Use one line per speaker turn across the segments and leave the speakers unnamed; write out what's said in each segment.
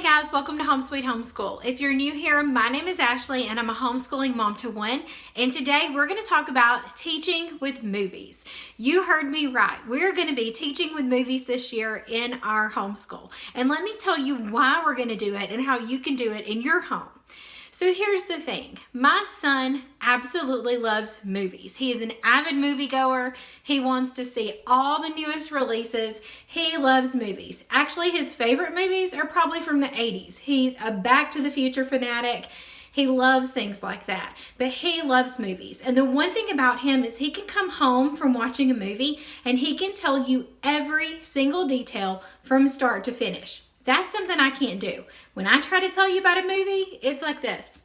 guys, welcome to Home Sweet Homeschool. If you're new here, my name is Ashley and I'm a homeschooling mom to one. And today we're going to talk about teaching with movies. You heard me right. We're going to be teaching with movies this year in our homeschool. And let me tell you why we're going to do it and how you can do it in your home. So here's the thing. My son absolutely loves movies. He is an avid moviegoer. He wants to see all the newest releases. He loves movies. Actually, his favorite movies are probably from the 80s. He's a Back to the Future fanatic. He loves things like that, but he loves movies. And the one thing about him is he can come home from watching a movie and he can tell you every single detail from start to finish. That's something I can't do. When I try to tell you about a movie, it's like this.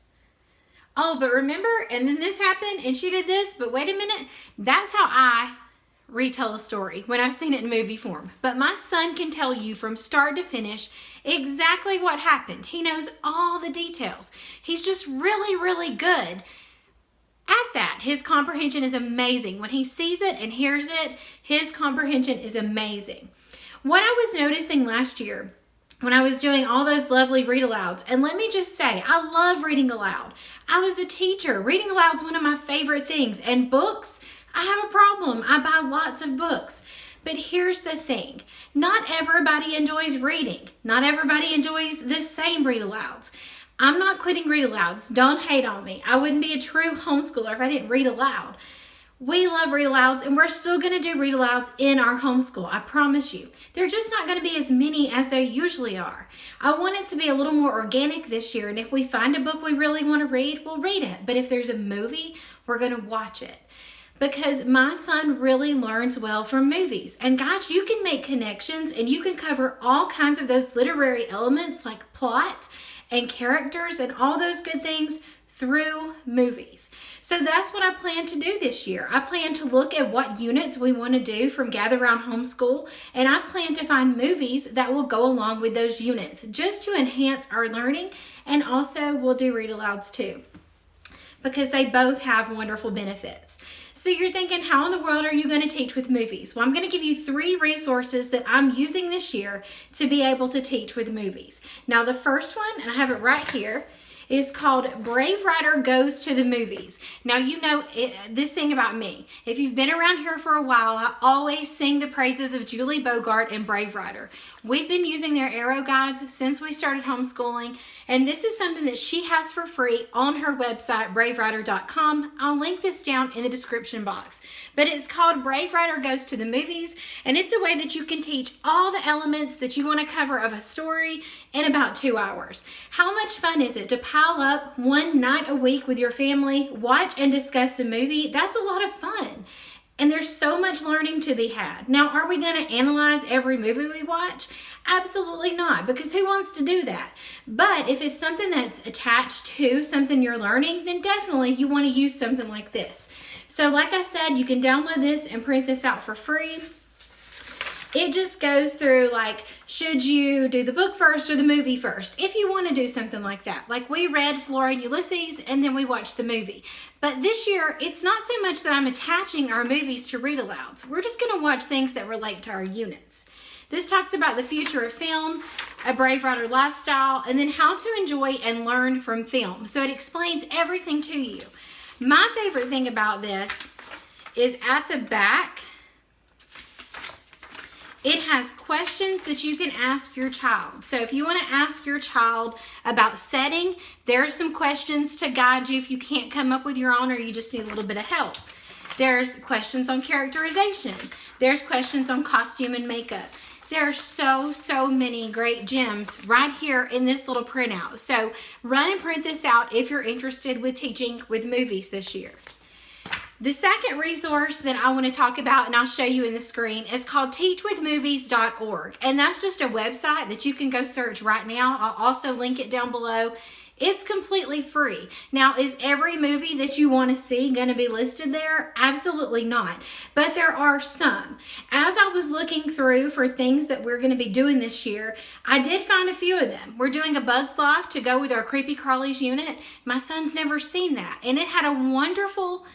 Oh, but remember, and then this happened, and she did this, but wait a minute. That's how I retell a story when I've seen it in movie form. But my son can tell you from start to finish exactly what happened. He knows all the details. He's just really, really good at that. His comprehension is amazing. When he sees it and hears it, his comprehension is amazing. What I was noticing last year when I was doing all those lovely read-alouds, and let me just say, I love reading aloud. I was a teacher. Reading aloud is one of my favorite things. And books, I have a problem. I buy lots of books. But here's the thing. Not everybody enjoys reading. Not everybody enjoys the same read-alouds. I'm not quitting read-alouds. Don't hate on me. I wouldn't be a true homeschooler if I didn't read aloud. We love read-alouds, and we're still going to do read-alouds in our homeschool, I promise you. They're just not going to be as many as they usually are. I want it to be a little more organic this year, and if we find a book we really want to read, we'll read it. But if there's a movie, we're going to watch it. Because my son really learns well from movies. And guys, you can make connections, and you can cover all kinds of those literary elements like plot and characters and all those good things through movies. So that's what I plan to do this year. I plan to look at what units we want to do from Gather Round Homeschool, and I plan to find movies that will go along with those units just to enhance our learning, and also we'll do read-alouds too because they both have wonderful benefits. So you're thinking, how in the world are you going to teach with movies? Well, I'm going to give you 3 resources that I'm using this year to be able to teach with movies. Now the first one, and I have it right here, is called Brave Writer Goes to the Movies. Now, you know this thing about me. If you've been around here for a while, I always sing the praises of Julie Bogart and Brave Writer. We've been using their arrow guides since we started homeschooling, and this is something that she has for free on her website, bravewriter.com. I'll link this down in the description box. But it's called Brave Writer Goes to the Movies, and it's a way that you can teach all the elements that you want to cover of a story in about 2 hours. How much fun is it to pile up one night a week with your family, watch and discuss a movie? That's a lot of fun. And there's so much learning to be had. Now, are we going to analyze every movie we watch? Absolutely not, because who wants to do that? But if it's something that's attached to something you're learning, then definitely you want to use something like this. So like I said, you can download this and print this out for free. It just goes through like, should you do the book first or the movie first? If you want to do something like that. Like we read Flora and Ulysses and then we watched the movie. But this year, it's not so much that I'm attaching our movies to read-alouds. We're just going to watch things that relate to our units. This talks about the future of film, a Brave Writer lifestyle, and then how to enjoy and learn from film. So it explains everything to you. My favorite thing about this is at the back, it has questions that you can ask your child. So if you want to ask your child about setting, there are some questions to guide you if you can't come up with your own or you just need a little bit of help. There's questions on characterization. There's questions on costume and makeup. There are so many great gems right here in this little printout. So run and print this out if you're interested with teaching with movies this year. The second resource that I want to talk about, and I'll show you in the screen, is called teachwithmovies.org. And that's just a website that you can go search right now. I'll also link it down below. It's completely free. Now, is every movie that you want to see going to be listed there? Absolutely not. But there are some. As I was looking through for things that we're going to be doing this year, I did find a few of them. We're doing a Bug's Life to go with our Creepy Crawlies unit. My son's never seen that. And it had a wonderful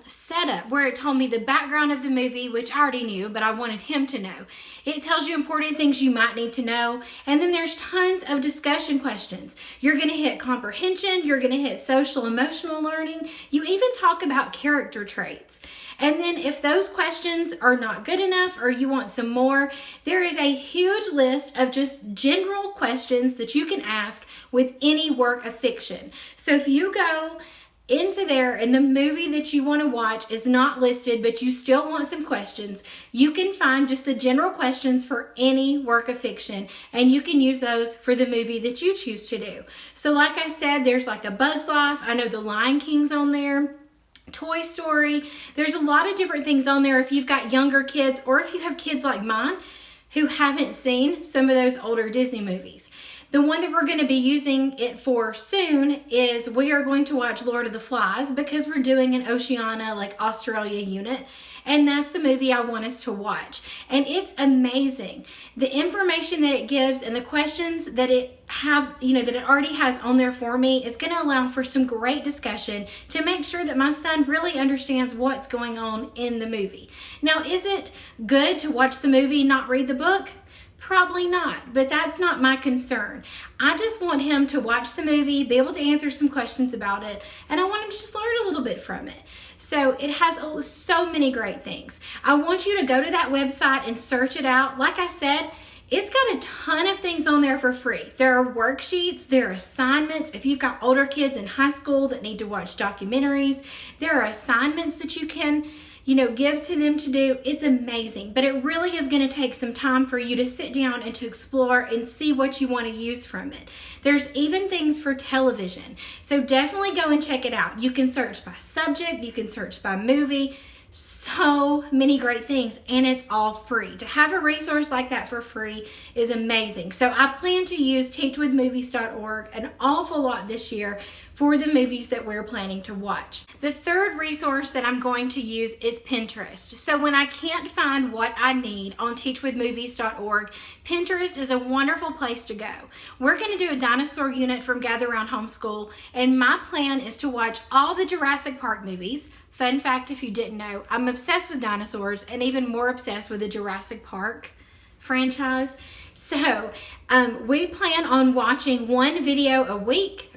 setup where it told me the background of the movie, which I already knew, but I wanted him to know. It tells you important things you might need to know. And then there's tons of discussion questions. You're going to hit comprehension. You're going to hit social emotional learning. You even talk about character traits. And then if those questions are not good enough or you want some more, there is a huge list of just general questions that you can ask with any work of fiction. So if you go into there and the movie that you want to watch is not listed, but you still want some questions, you can find just the general questions for any work of fiction, and you can use those for the movie that you choose to do. So like I said, there's like A Bug's Life. I know The Lion King's on there. Toy Story. There's a lot of different things on there if you've got younger kids or if you have kids like mine who haven't seen some of those older Disney movies. The one that we're going to be using it for soon is we are going to watch Lord of the Flies because we're doing an Oceania, like Australia unit. And that's the movie I want us to watch. And it's amazing. The information that it gives and the questions that it that it already has on there for me is going to allow for some great discussion to make sure that my son really understands what's going on in the movie. Now, is it good to watch the movie and not read the book? Probably not, but that's not my concern. I just want him to watch the movie, be able to answer some questions about it, and I want him to just learn a little bit from it. So it has so many great things. I want you to go to that website and search it out. Like I said, it's got a ton of things on there for free. There are worksheets, there are assignments. If you've got older kids in high school that need to watch documentaries, there are assignments that you can give to them to do. It's amazing, but it really is going to take some time for you to sit down and to explore and see what you want to use from it. There's even things for television, so definitely go and check it out. You can search by subject, you can search by movie, so many great things, and it's all free. To have a resource like that for free is amazing. So I plan to use teachwithmovies.org an awful lot this year for the movies that we're planning to watch. The third resource that I'm going to use is Pinterest. So when I can't find what I need on teachwithmovies.org, Pinterest is a wonderful place to go. We're going to do a dinosaur unit from Gather Round Homeschool, and my plan is to watch all the Jurassic Park movies. Fun fact, if you didn't know, I'm obsessed with dinosaurs and even more obsessed with the Jurassic Park franchise. So we plan on watching one DVD a week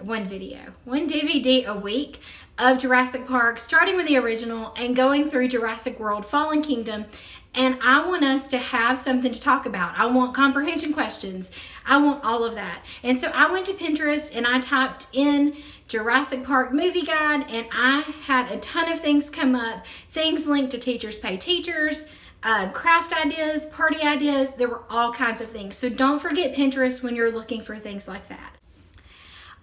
of Jurassic Park, starting with the original and going through Jurassic World, Fallen Kingdom. And I want us to have something to talk about. I want comprehension questions. I want all of that. And so I went to Pinterest and I typed in Jurassic Park movie guide, and I had a ton of things come up. Things linked to Teachers Pay Teachers, craft ideas, party ideas. There were all kinds of things. So don't forget Pinterest when you're looking for things like that.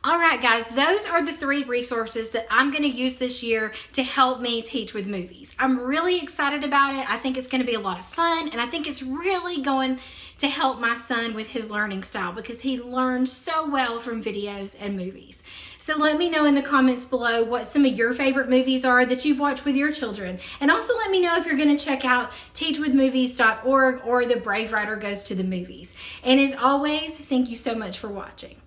All right, guys, those are the 3 resources that I'm going to use this year to help me teach with movies. I'm really excited about it. I think it's going to be a lot of fun, and I think it's really going to help my son with his learning style because he learns so well from videos and movies. So let me know in the comments below what some of your favorite movies are that you've watched with your children. And also let me know if you're going to check out teachwithmovies.org or The Brave Writer Goes to the Movies. And as always, thank you so much for watching.